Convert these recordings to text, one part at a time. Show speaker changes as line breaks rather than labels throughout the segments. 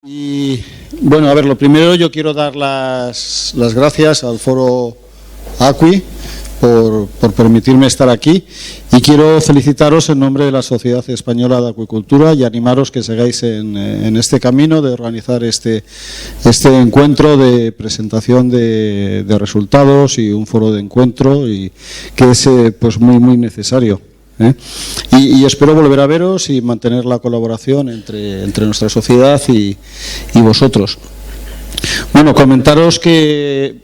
Y bueno, a ver, lo primero yo quiero dar las gracias al Foro ACUI por permitirme estar aquí y quiero felicitaros en nombre de la Sociedad Española de Acuicultura y animaros que sigáis en este camino de organizar este encuentro de presentación de resultados y un foro de encuentro y que es pues muy necesario. Y espero volver a veros y mantener la colaboración entre nuestra sociedad y vosotros. Bueno, comentaros que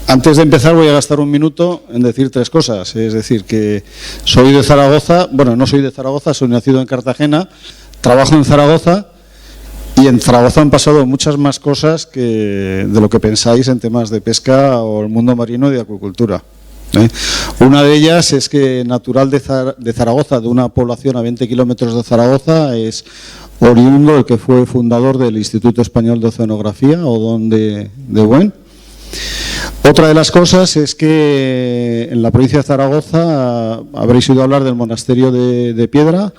antes de empezar voy a gastar un minuto en decir tres cosas. Es decir, que soy de Zaragoza, bueno, no soy de Zaragoza, soy nacido en Cartagena, trabajo en Zaragoza y en Zaragoza han pasado muchas más cosas de lo que pensáis en temas de pesca o el mundo marino y de acuicultura. Una de ellas es que natural de Zaragoza, de una población a 20 kilómetros de Zaragoza, es oriundo el que fue fundador del Instituto Español de Oceanografía, Odón de Buen. Otra de las cosas es que en la provincia de Zaragoza habréis oído hablar del monasterio de Piedra.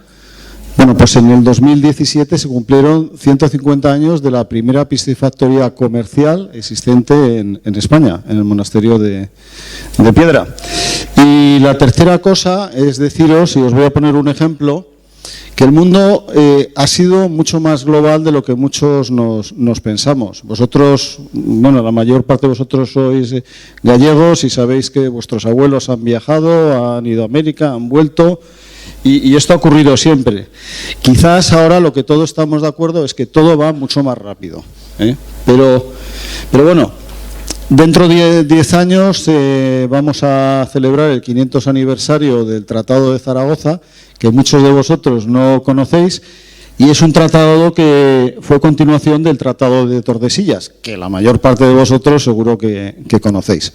Bueno, pues en el 2017 se cumplieron 150 años de la primera piscifactoría comercial existente en España, en el monasterio de Piedra. Y la tercera cosa es deciros, y os voy a poner un ejemplo, que el mundo ha sido mucho más global de lo que muchos nos pensamos. Vosotros, bueno, la mayor parte de vosotros sois gallegos y sabéis que vuestros abuelos han viajado, han ido a América, han vuelto. Y esto ha ocurrido siempre. Quizás ahora lo que todos estamos de acuerdo es que todo va mucho más rápido. Pero bueno, dentro de 10 años vamos a celebrar el 500 aniversario del Tratado de Zaragoza, que muchos de vosotros no conocéis, y es un tratado que fue continuación del Tratado de Tordesillas, que la mayor parte de vosotros seguro que conocéis.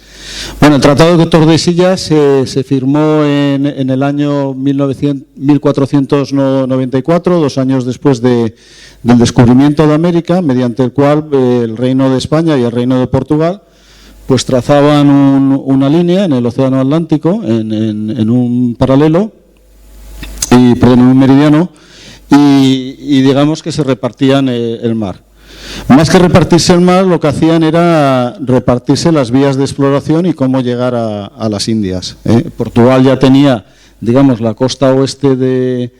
Bueno, el Tratado de Tordesillas se firmó en el año 1494, 2 años después del descubrimiento de América, mediante el cual el Reino de España y el Reino de Portugal pues trazaban una línea en el Océano Atlántico, en un paralelo, en un meridiano, y digamos que se repartían el mar. Más que repartirse el mar, lo que hacían era repartirse las vías de exploración y cómo llegar a las Indias. Portugal ya tenía, digamos, la costa oeste de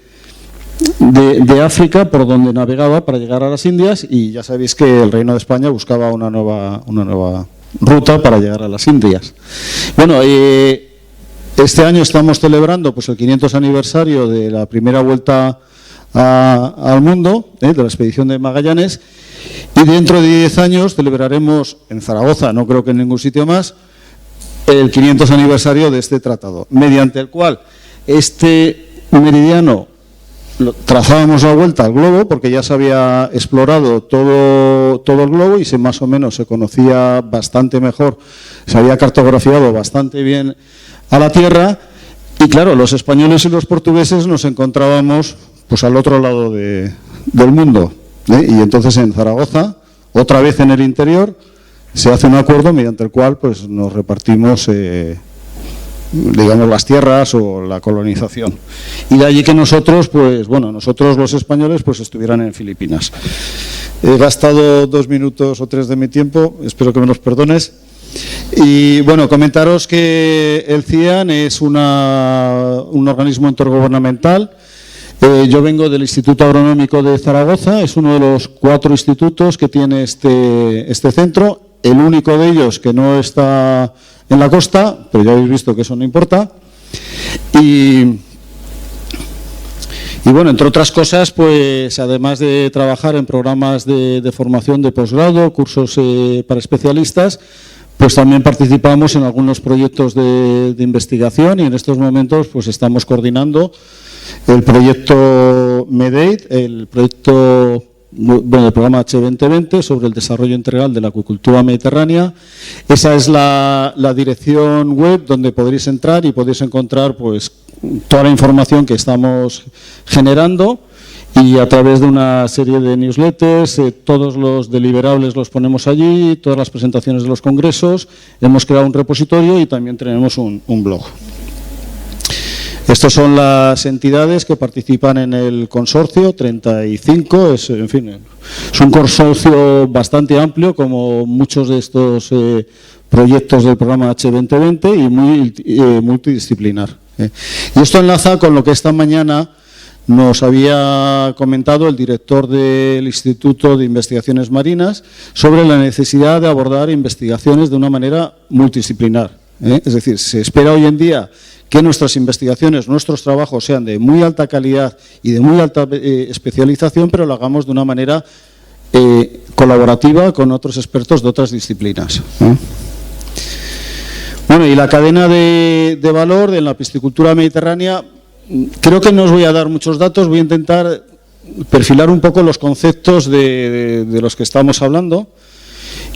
África por donde navegaba para llegar a las Indias, y ya sabéis que el Reino de España buscaba una nueva ruta para llegar a las Indias. Bueno, este año estamos celebrando pues el 500 aniversario de la primera vuelta al mundo, de la expedición de Magallanes, y dentro de 10 años celebraremos en Zaragoza, no creo que en ningún sitio más, el 500 aniversario de este tratado, mediante el cual este meridiano trazábamos la vuelta al globo, porque ya se había explorado todo el globo y más o menos se conocía bastante mejor, se había cartografiado bastante bien a la Tierra, y claro, los españoles y los portugueses nos encontrábamos pues al otro lado del mundo, y entonces en Zaragoza, otra vez en el interior, se hace un acuerdo mediante el cual pues nos repartimos digamos las tierras o la colonización, y de allí que nosotros pues bueno, nosotros los españoles pues estuvieran en Filipinas. He gastado 2 minutos o 3 de mi tiempo, espero que me los perdones. Y bueno, comentaros que el CIAN es un organismo intergubernamental. Yo vengo del Instituto Agronómico de Zaragoza, es uno de los 4 institutos que tiene este centro, el único de ellos que no está en la costa, pero ya habéis visto que eso no importa. Y bueno, entre otras cosas, pues además de trabajar en programas de formación de posgrado, cursos para especialistas, pues también participamos en algunos proyectos de investigación, y en estos momentos pues estamos coordinando el proyecto MEDAID, el programa H2020 sobre el desarrollo integral de la acuicultura mediterránea. Esa es la dirección web donde podréis entrar y podéis encontrar pues toda la información que estamos generando, y a través de una serie de newsletters, todos los deliberables los ponemos allí, todas las presentaciones de los congresos, hemos creado un repositorio y también tenemos un blog. Estas son las entidades que participan en el consorcio, 35, en fin, es un consorcio bastante amplio, como muchos de estos proyectos del programa H2020 y muy multidisciplinar. Y esto enlaza con lo que esta mañana nos había comentado el director del Instituto de Investigaciones Marinas sobre la necesidad de abordar investigaciones de una manera multidisciplinar. Es decir, se espera hoy en día que nuestras investigaciones, nuestros trabajos sean de muy alta calidad y de muy alta especialización, pero lo hagamos de una manera colaborativa con otros expertos de otras disciplinas. Bueno, y la cadena de valor en la piscicultura mediterránea, creo que no os voy a dar muchos datos, voy a intentar perfilar un poco los conceptos de los que estamos hablando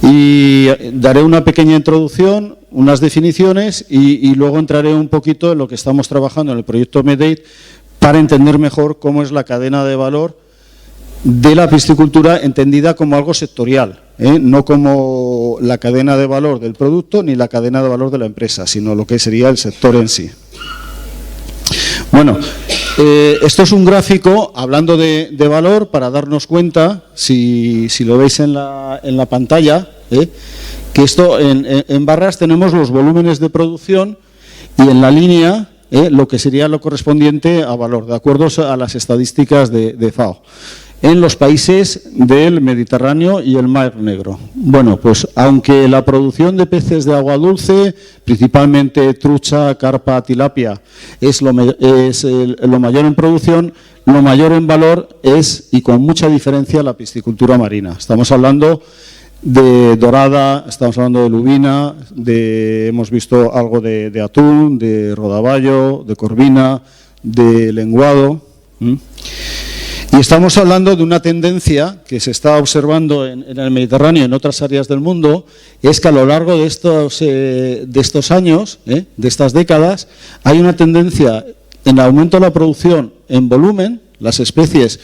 y daré una pequeña introducción, unas definiciones y luego entraré un poquito en lo que estamos trabajando en el proyecto MEDATE para entender mejor cómo es la cadena de valor de la piscicultura entendida como algo sectorial, no como la cadena de valor del producto ni la cadena de valor de la empresa, sino lo que sería el sector en sí. Bueno, esto es un gráfico hablando de valor para darnos cuenta, si lo veis en la pantalla, que esto en barras tenemos los volúmenes de producción y en la línea lo que sería lo correspondiente a valor, de acuerdo a las estadísticas de FAO, en los países del Mediterráneo y el Mar Negro. Bueno, pues aunque la producción de peces de agua dulce, principalmente trucha, carpa, tilapia, es lo mayor en producción, lo mayor en valor es, y con mucha diferencia, la piscicultura marina. Estamos hablando de dorada, estamos hablando de lubina, hemos visto algo de atún, de rodaballo, de corvina, de lenguado. Y estamos hablando de una tendencia que se está observando en el Mediterráneo y en otras áreas del mundo, es que a lo largo de estos años, de estas décadas, hay una tendencia en el aumento de la producción en volumen, las especies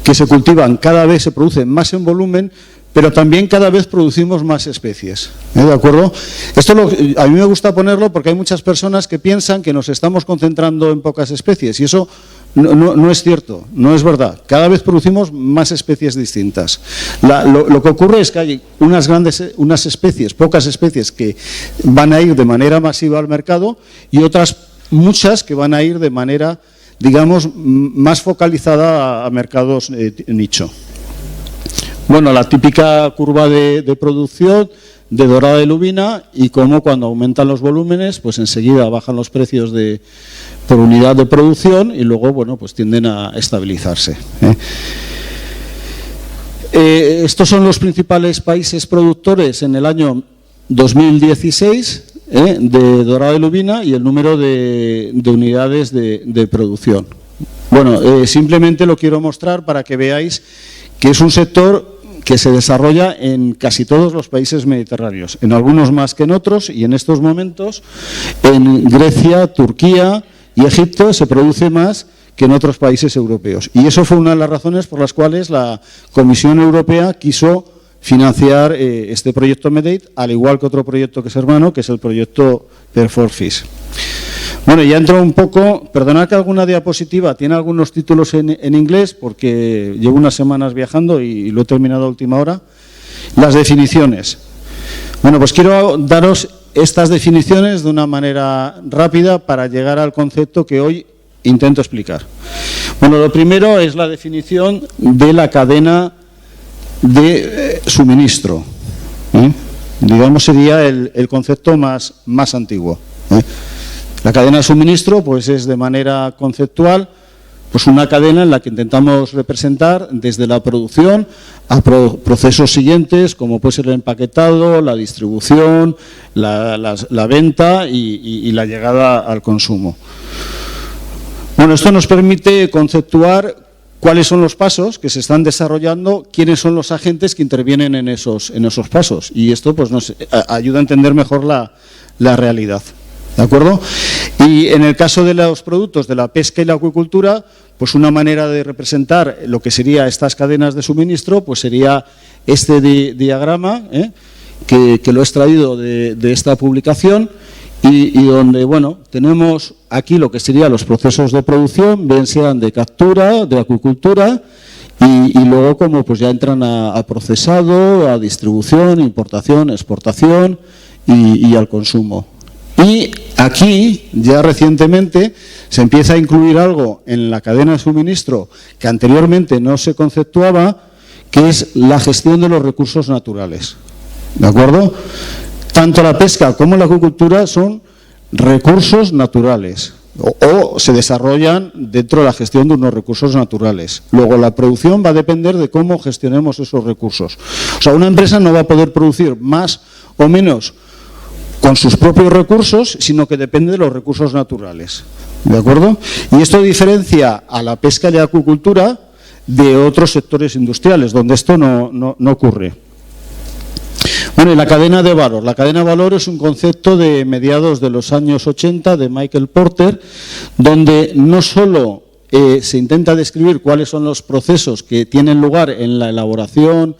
que se cultivan cada vez se producen más en volumen, pero también cada vez producimos más especies, ¿de acuerdo? Esto a mí me gusta ponerlo porque hay muchas personas que piensan que nos estamos concentrando en pocas especies y eso no es cierto, no es verdad. Cada vez producimos más especies distintas. Lo que ocurre es que hay unas especies, pocas especies que van a ir de manera masiva al mercado y otras muchas que van a ir de manera, digamos, más focalizada a mercados nicho. Bueno, la típica curva de producción de dorada y lubina y cómo cuando aumentan los volúmenes, pues enseguida bajan los precios por unidad de producción y luego, bueno, pues tienden a estabilizarse. Estos son los principales países productores en el año 2016 de dorada y lubina y el número de unidades de producción. Bueno, simplemente lo quiero mostrar para que veáis que es un sector que se desarrolla en casi todos los países mediterráneos, en algunos más que en otros, y en estos momentos en Grecia, Turquía y Egipto se produce más que en otros países europeos. Y eso fue una de las razones por las cuales la Comisión Europea quiso financiar este proyecto MEDATE, al igual que otro proyecto que es hermano, que es el proyecto Perforfish. Bueno, ya entro un poco, perdonad que alguna diapositiva tiene algunos títulos en inglés, porque llevo unas semanas viajando y lo he terminado a última hora. Las definiciones. Bueno, pues quiero daros estas definiciones de una manera rápida para llegar al concepto que hoy intento explicar. Bueno, lo primero es la definición de la cadena de suministro. Digamos, sería el concepto más antiguo. La cadena de suministro, pues es de manera conceptual, pues una cadena en la que intentamos representar desde la producción a procesos siguientes, como puede ser el empaquetado, la distribución, la venta y la llegada al consumo. Bueno, esto nos permite conceptuar cuáles son los pasos que se están desarrollando, quiénes son los agentes que intervienen en esos pasos. Y esto pues nos ayuda a entender mejor la realidad. ¿De acuerdo? Y en el caso de los productos de la pesca y la acuicultura, pues una manera de representar lo que sería estas cadenas de suministro, pues sería este diagrama, que lo he extraído de esta publicación y donde, bueno, tenemos aquí lo que serían los procesos de producción, bien sean de captura, de acuicultura, y luego como pues ya entran a procesado, a distribución, importación, exportación y al consumo. Y aquí, ya recientemente, se empieza a incluir algo en la cadena de suministro que anteriormente no se conceptuaba, que es la gestión de los recursos naturales. ¿De acuerdo? Tanto la pesca como la acuicultura son recursos naturales o se desarrollan dentro de la gestión de unos recursos naturales. Luego, la producción va a depender de cómo gestionemos esos recursos. O sea, una empresa no va a poder producir más o menos con sus propios recursos, sino que depende de los recursos naturales. ¿De acuerdo? Y esto diferencia a la pesca y la acuicultura de otros sectores industriales, donde esto no ocurre. Bueno, y la cadena de valor. La cadena de valor es un concepto de mediados de los años 80 de Michael Porter, donde no solo se intenta describir cuáles son los procesos que tienen lugar en la elaboración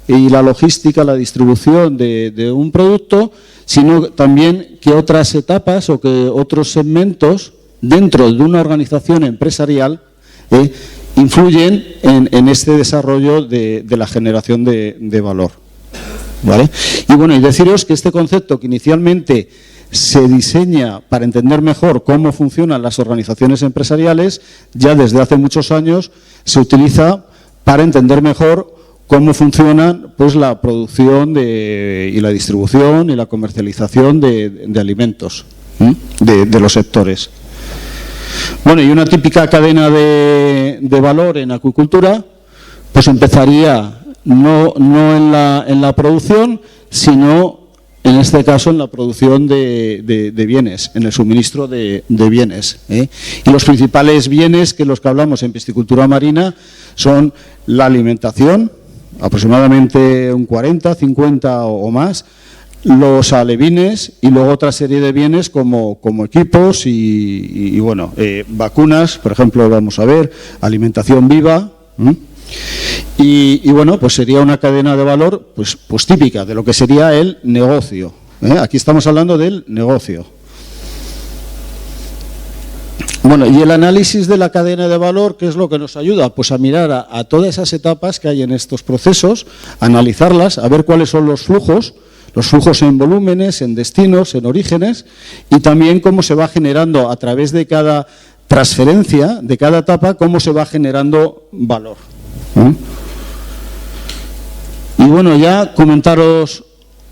y la logística, la distribución de un producto, sino también que otras etapas o que otros segmentos dentro de una organización empresarial influyen en este desarrollo de la generación de valor. ¿Vale? Y bueno, y deciros que este concepto que inicialmente se diseña para entender mejor cómo funcionan las organizaciones empresariales, ya desde hace muchos años se utiliza para entender mejor cómo funcionan pues la producción y la distribución y la comercialización de alimentos de los sectores. Bueno, y una típica cadena de valor en acuicultura pues empezaría no en la producción, sino en este caso en la producción de bienes, en el suministro de bienes. Y los principales bienes que los que hablamos en piscicultura marina son la alimentación, aproximadamente un 40, 50 o más, los alevines y luego otra serie de bienes como equipos y bueno, vacunas, por ejemplo, vamos a ver, alimentación viva. Y bueno, pues sería una cadena de valor pues típica de lo que sería el negocio. Aquí estamos hablando del negocio. Bueno, y el análisis de la cadena de valor, ¿qué es lo que nos ayuda? Pues a mirar a todas esas etapas que hay en estos procesos, analizarlas, a ver cuáles son los flujos en volúmenes, en destinos, en orígenes, y también cómo se va generando a través de cada transferencia, de cada etapa, cómo se va generando valor. Y bueno, ya comentaros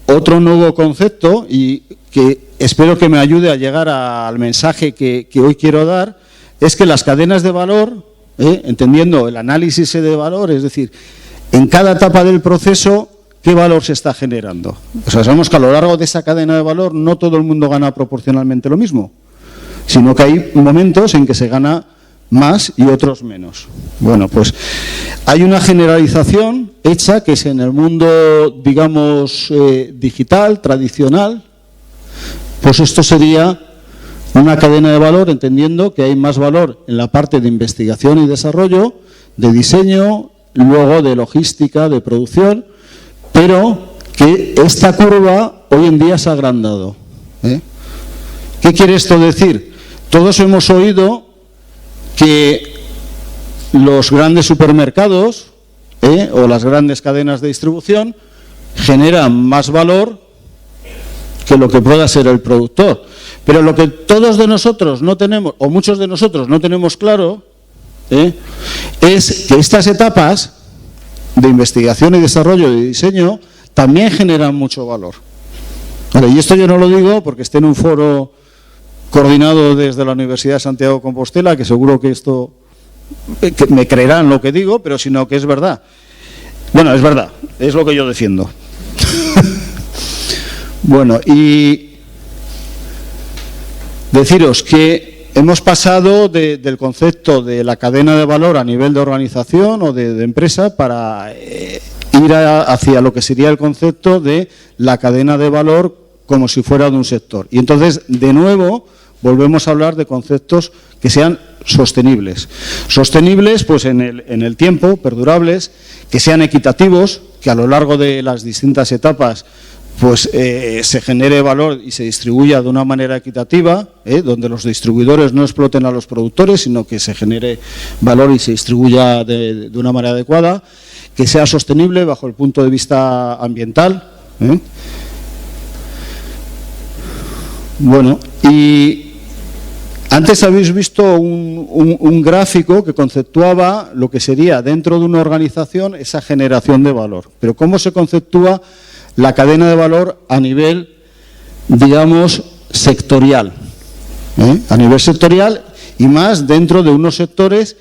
otro nuevo concepto y que espero que me ayude a llegar al mensaje que hoy quiero dar, es que las cadenas de valor, entendiendo el análisis de valor, es decir, en cada etapa del proceso, ¿qué valor se está generando? O sea, sabemos que a lo largo de esa cadena de valor no todo el mundo gana proporcionalmente lo mismo, sino que hay momentos en que se gana más y otros menos. Bueno, pues hay una generalización hecha que es en el mundo, digamos, digital, tradicional, pues esto sería una cadena de valor, entendiendo que hay más valor en la parte de investigación y desarrollo, de diseño, luego de logística, de producción, pero que esta curva hoy en día se ha agrandado. ¿Qué quiere esto decir? Todos hemos oído que los grandes supermercados o las grandes cadenas de distribución generan más valor que lo que pueda ser el productor. Pero lo que todos de nosotros no tenemos, o muchos de nosotros no tenemos claro, es que estas etapas de investigación y desarrollo y diseño también generan mucho valor. Vale, y esto yo no lo digo porque esté en un foro coordinado desde la Universidad de Santiago de Compostela, que seguro que esto que me creerán lo que digo, pero sino que es verdad. Bueno, es verdad, es lo que yo defiendo. Bueno, y deciros que hemos pasado del concepto de la cadena de valor a nivel de organización o de empresa para ir hacia lo que sería el concepto de la cadena de valor como si fuera de un sector. Y entonces, de nuevo, volvemos a hablar de conceptos que sean sostenibles. Sostenibles, pues en el tiempo, perdurables, que sean equitativos, que a lo largo de las distintas etapas pues se genere valor y se distribuya de una manera equitativa, donde los distribuidores no exploten a los productores, sino que se genere valor y se distribuya de una manera adecuada, que sea sostenible bajo el punto de vista ambiental. Bueno, y antes habéis visto un gráfico que conceptuaba lo que sería dentro de una organización esa generación de valor. Pero ¿cómo se conceptúa la cadena de valor a nivel, digamos, sectorial? A nivel sectorial y más dentro de unos sectores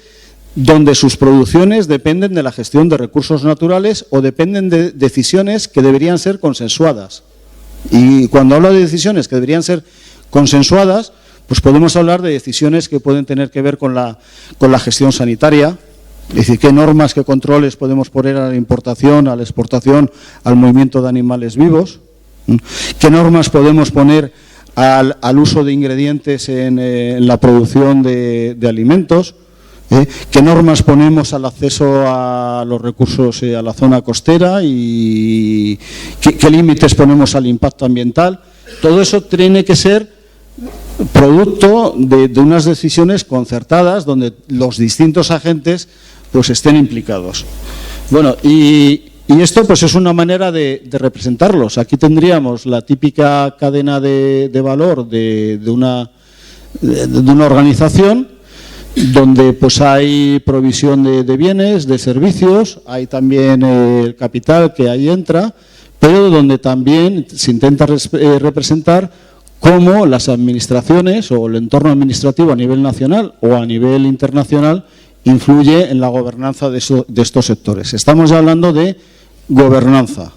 donde sus producciones dependen de la gestión de recursos naturales o dependen de decisiones que deberían ser consensuadas. Y cuando hablo de decisiones que deberían ser consensuadas, pues podemos hablar de decisiones que pueden tener que ver con la gestión sanitaria, es decir, qué normas, qué controles podemos poner a la importación, a la exportación, al movimiento de animales vivos, qué normas podemos poner al uso de ingredientes en la producción de alimentos, qué normas ponemos al acceso a los recursos a la zona costera y qué límites ponemos al impacto ambiental. Todo eso tiene que ser producto de unas decisiones concertadas donde los distintos agentes pues estén implicados. Bueno, y esto pues es una manera de representarlos. Aquí tendríamos la típica cadena de valor de una organización donde pues hay provisión de bienes, de servicios, hay también el capital que ahí entra, pero donde también se intenta representar cómo las administraciones o el entorno administrativo a nivel nacional o a nivel internacional influye en la gobernanza de estos sectores. Estamos ya hablando de gobernanza.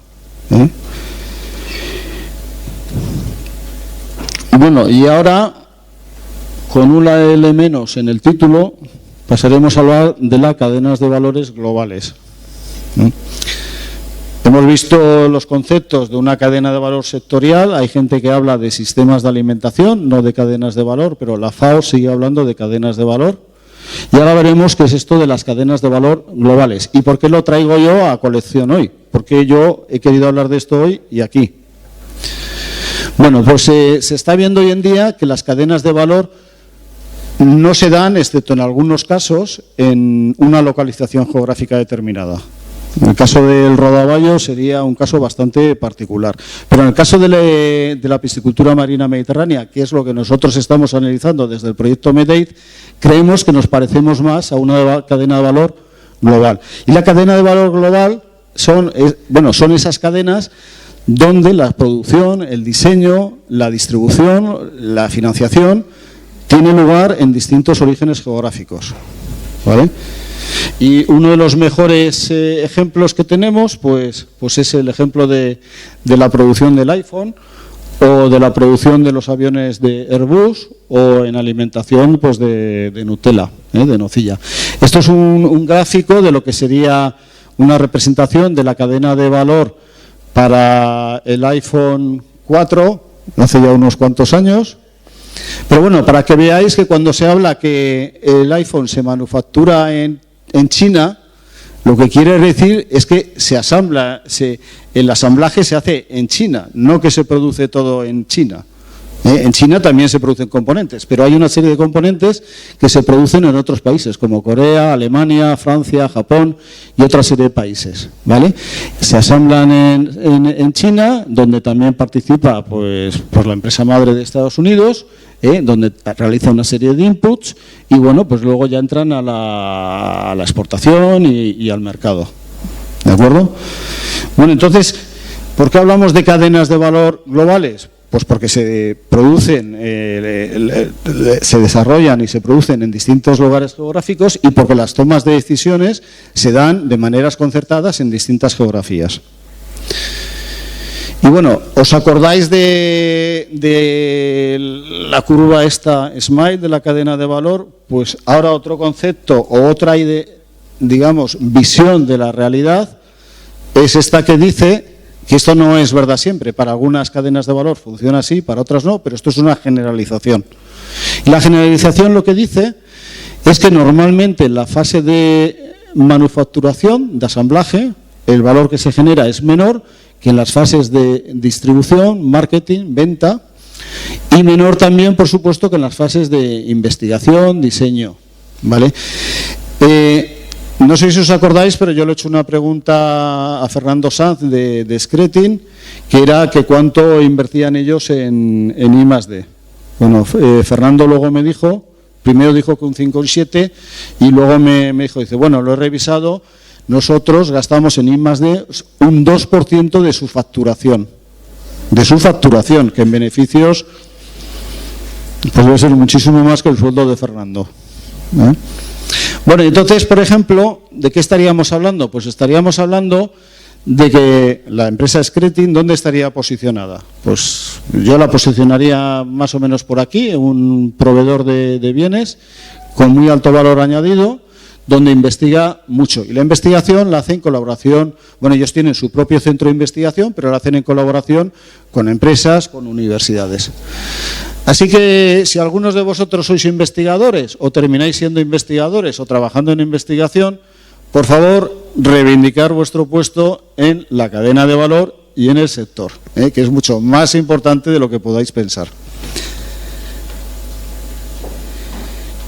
Bueno, y ahora, con una L menos en el título, pasaremos a hablar de las cadenas de valores globales. Hemos visto los conceptos de una cadena de valor sectorial. Hay gente que habla de sistemas de alimentación, no de cadenas de valor, pero la FAO sigue hablando de cadenas de valor. Y ahora veremos qué es esto de las cadenas de valor globales. ¿Y por qué lo traigo yo a colección hoy? ¿Por qué yo he querido hablar de esto hoy y aquí? Bueno, pues se está viendo hoy en día que las cadenas de valor no se dan, excepto en algunos casos, en una localización geográfica determinada. En el caso del rodaballo sería un caso bastante particular. Pero en el caso de la piscicultura marina mediterránea, que es lo que nosotros estamos analizando desde el proyecto MEDAID, creemos que nos parecemos más a una cadena de valor global. Y la cadena de valor global son esas cadenas donde la producción, el diseño, la distribución, la financiación tiene lugar en distintos orígenes geográficos, ¿vale? Y uno de los mejores ejemplos que tenemos pues es el ejemplo de la producción del iPhone o de la producción de los aviones de Airbus o en alimentación pues de Nutella, de nocilla. Esto es un gráfico de lo que sería una representación de la cadena de valor para el iPhone 4 hace ya unos cuantos años. Pero bueno, para que veáis que cuando se habla que el iPhone se manufactura en China, lo que quiere decir es que el asamblaje se hace en China, no que se produce todo en China. En China también se producen componentes, pero hay una serie de componentes que se producen en otros países, como Corea, Alemania, Francia, Japón y otra serie de países, ¿vale? Se asamblan en China, donde también participa pues la empresa madre de Estados Unidos, donde realiza una serie de inputs y bueno, pues luego ya entran a la exportación y al mercado. ¿De acuerdo? Bueno, entonces, ¿por qué hablamos de cadenas de valor globales? Pues porque se producen, se desarrollan y se producen en distintos lugares geográficos y porque las tomas de decisiones se dan de maneras concertadas en distintas geografías. Y bueno, ¿os acordáis de la curva esta SMILE de la cadena de valor? Pues ahora otro concepto o otra visión de la realidad es esta que dice que esto no es verdad siempre. Para algunas cadenas de valor funciona así, para otras no, pero esto es una generalización. Y la generalización lo que dice es que normalmente en la fase de manufacturación, de asamblaje, el valor que se genera es menor que en las fases de distribución, marketing, venta, y menor también, por supuesto, que en las fases de investigación, diseño, ¿vale? No sé si os acordáis, pero yo le he hecho una pregunta a Fernando Sanz de Scretin, que era que cuánto invertían ellos en I+D. Bueno, Fernando luego me dijo, primero dijo que un 5 o un 7, y luego me dijo, dice, bueno, lo he revisado, nosotros gastamos en I+D un 2% de su facturación. De su facturación, que en beneficios pues debe ser muchísimo más que el sueldo de Fernando. Bueno, entonces, por ejemplo, ¿de qué estaríamos hablando? Pues estaríamos hablando de que la empresa Scretin, ¿dónde estaría posicionada? Pues yo la posicionaría más o menos por aquí, un proveedor de bienes con muy alto valor añadido, donde investiga mucho. Y la investigación la hace en colaboración, bueno, ellos tienen su propio centro de investigación, pero la hacen en colaboración con empresas, con universidades. Así que si algunos de vosotros sois investigadores o termináis siendo investigadores o trabajando en investigación, por favor, reivindicar vuestro puesto en la cadena de valor y en el sector, que es mucho más importante de lo que podáis pensar.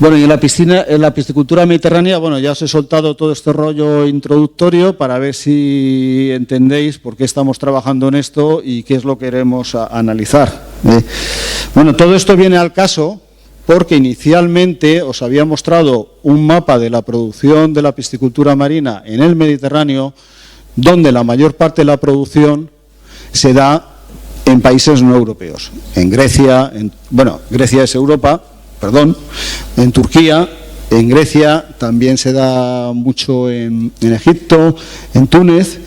Bueno, y en la piscicultura mediterránea, bueno, ya os he soltado todo este rollo introductorio para ver si entendéis por qué estamos trabajando en esto y qué es lo que queremos analizar. Bueno, todo esto viene al caso porque inicialmente os había mostrado un mapa de la producción de la piscicultura marina en el Mediterráneo, donde la mayor parte de la producción se da en países no europeos. En Grecia, Grecia es Europa, en Turquía, en Grecia, también se da mucho en Egipto, en Túnez,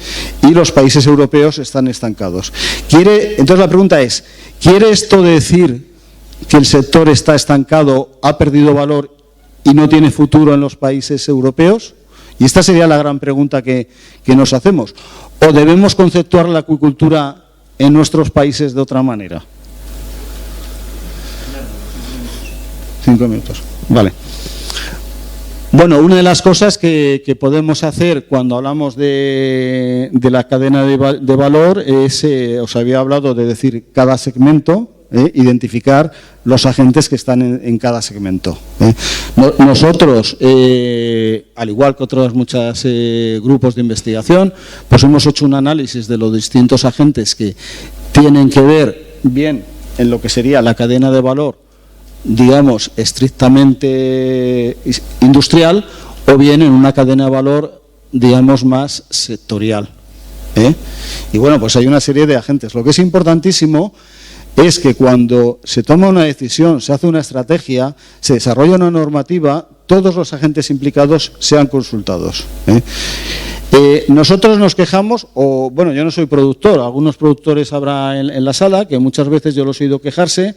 y los países europeos están estancados. Entonces la pregunta es, ¿quiere esto decir que el sector está estancado, ha perdido valor y no tiene futuro en los países europeos? Y esta sería la gran pregunta que nos hacemos. ¿O debemos conceptuar la acuicultura en nuestros países de otra manera? 5 minutos. Vale. Bueno, una de las cosas que podemos hacer cuando hablamos de la cadena de valor es, os había hablado de decir cada segmento, identificar los agentes que están en cada segmento. Nosotros, al igual que otros muchos grupos de investigación, pues hemos hecho un análisis de los distintos agentes que tienen que ver bien en lo que sería la cadena de valor, digamos, estrictamente industrial, o bien en una cadena de valor, digamos, más sectorial. Y bueno, pues hay una serie de agentes. Lo que es importantísimo es que cuando se toma una decisión, se hace una estrategia, se desarrolla una normativa, todos los agentes implicados sean consultados. Nosotros nos quejamos, bueno, yo no soy productor, algunos productores habrá en la sala, que muchas veces yo los he oído quejarse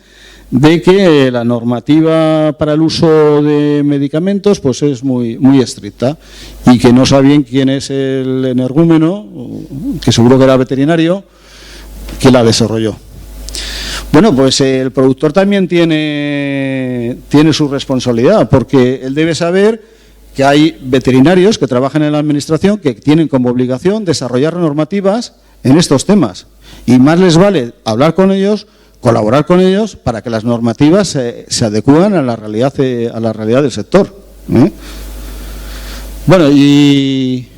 de que la normativa para el uso de medicamentos pues es muy estricta y que no saben quién es el energúmeno, que seguro que era veterinario, que la desarrolló. Bueno, pues el productor también tiene su responsabilidad, porque él debe saber que hay veterinarios que trabajan en la administración que tienen como obligación desarrollar normativas en estos temas. Y más les vale hablar con ellos, colaborar con ellos, para que las normativas se adecúen a la realidad del sector. Bueno, y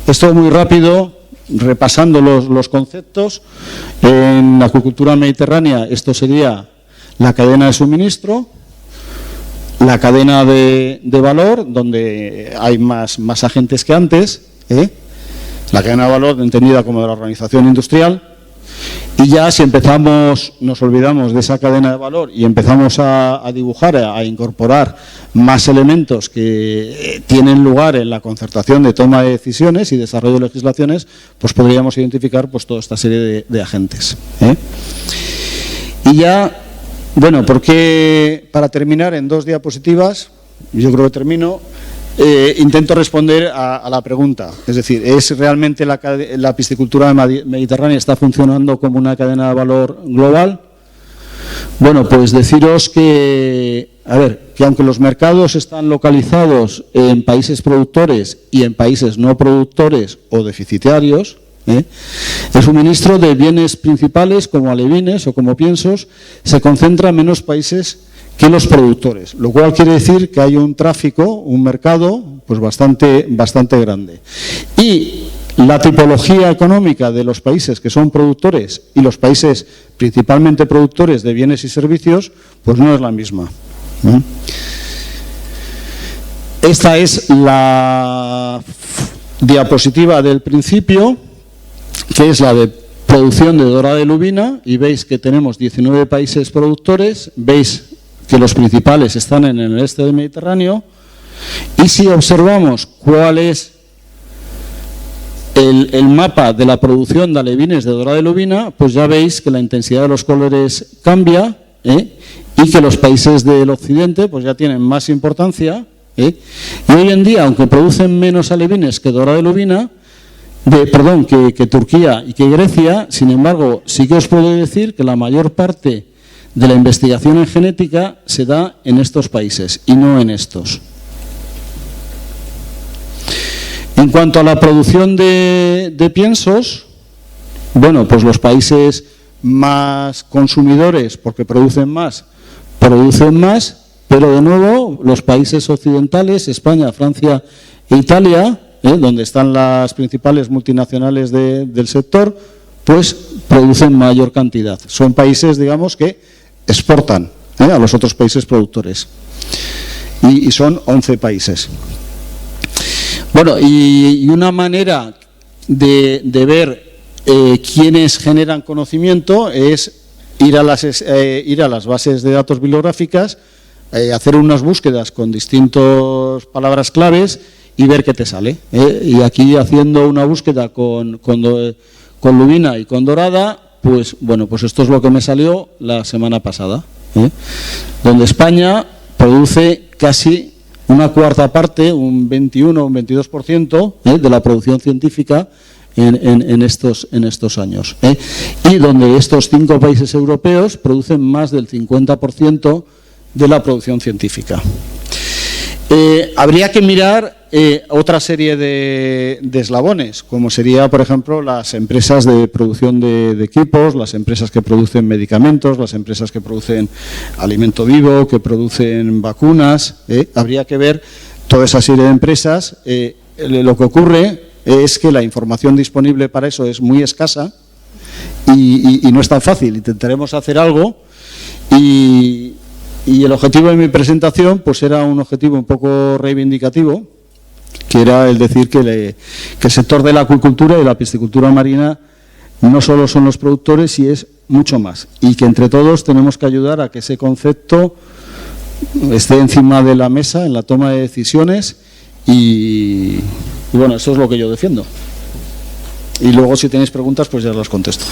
esto muy rápido, repasando los conceptos. En la acuicultura mediterránea esto sería la cadena de suministro, la cadena de valor, donde hay más agentes que antes, la cadena de valor entendida como de la organización industrial. Y ya si nos olvidamos de esa cadena de valor y empezamos a dibujar, a incorporar más elementos que tienen lugar en la concertación de toma de decisiones y desarrollo de legislaciones, pues podríamos identificar pues toda esta serie de agentes. Y ya, bueno, porque para terminar en 2 diapositivas, yo creo que termino, intento responder a la pregunta. Es decir, ¿es realmente la piscicultura mediterránea está funcionando como una cadena de valor global? Bueno, pues deciros que aunque los mercados están localizados en países productores y en países no productores o deficitarios, El suministro de bienes principales como alevines o como piensos se concentra en menos países que los productores, lo cual quiere decir que hay un tráfico, un mercado pues bastante grande. Y la tipología económica de los países que son productores y los países principalmente productores de bienes y servicios, pues no es la misma. Esta es la diapositiva del principio, que es la de producción de dorada de lubina, y veis que tenemos 19 países productores, veis que los principales están en el este del Mediterráneo, y si observamos cuál es el mapa de la producción de alevines de dorada de lubina, pues ya veis que la intensidad de los colores cambia, y que los países del occidente pues ya tienen más importancia, y hoy en día, aunque producen menos alevines que dorada de lubina, que Turquía y que Grecia, sin embargo, sí que os puedo decir que la mayor parte de la investigación en genética se da en estos países y no en estos. En cuanto a la producción de piensos, bueno, pues los países más consumidores, porque producen más, pero de nuevo los países occidentales, España, Francia e Italia, donde están las principales multinacionales del sector, pues producen mayor cantidad. Son países, digamos, que exportan a los otros países productores. Y son 11 países. Bueno, y una manera de ver quiénes generan conocimiento es ir a las bases de datos bibliográficas, hacer unas búsquedas con distintas palabras claves y ver qué te sale. Y aquí, haciendo una búsqueda con lubina y con dorada, pues bueno, pues esto es lo que me salió la semana pasada, donde España produce casi una cuarta parte, un 21 o un 22% de la producción científica en estos años. Y donde estos 5 países europeos producen más del 50% de la producción científica. Habría que mirar otra serie de eslabones, como sería, por ejemplo, las empresas de producción de equipos, las empresas que producen medicamentos, las empresas que producen alimento vivo, que producen vacunas. Habría que ver toda esa serie de empresas. Lo que ocurre es que la información disponible para eso es muy escasa y no es tan fácil. Intentaremos hacer algo y el objetivo de mi presentación pues era un objetivo un poco reivindicativo, que era el decir que el sector de la acuicultura y la piscicultura marina no solo son los productores, y es mucho más, y que entre todos tenemos que ayudar a que ese concepto esté encima de la mesa en la toma de decisiones y bueno, eso es lo que yo defiendo. Y luego, si tenéis preguntas, pues ya las contesto.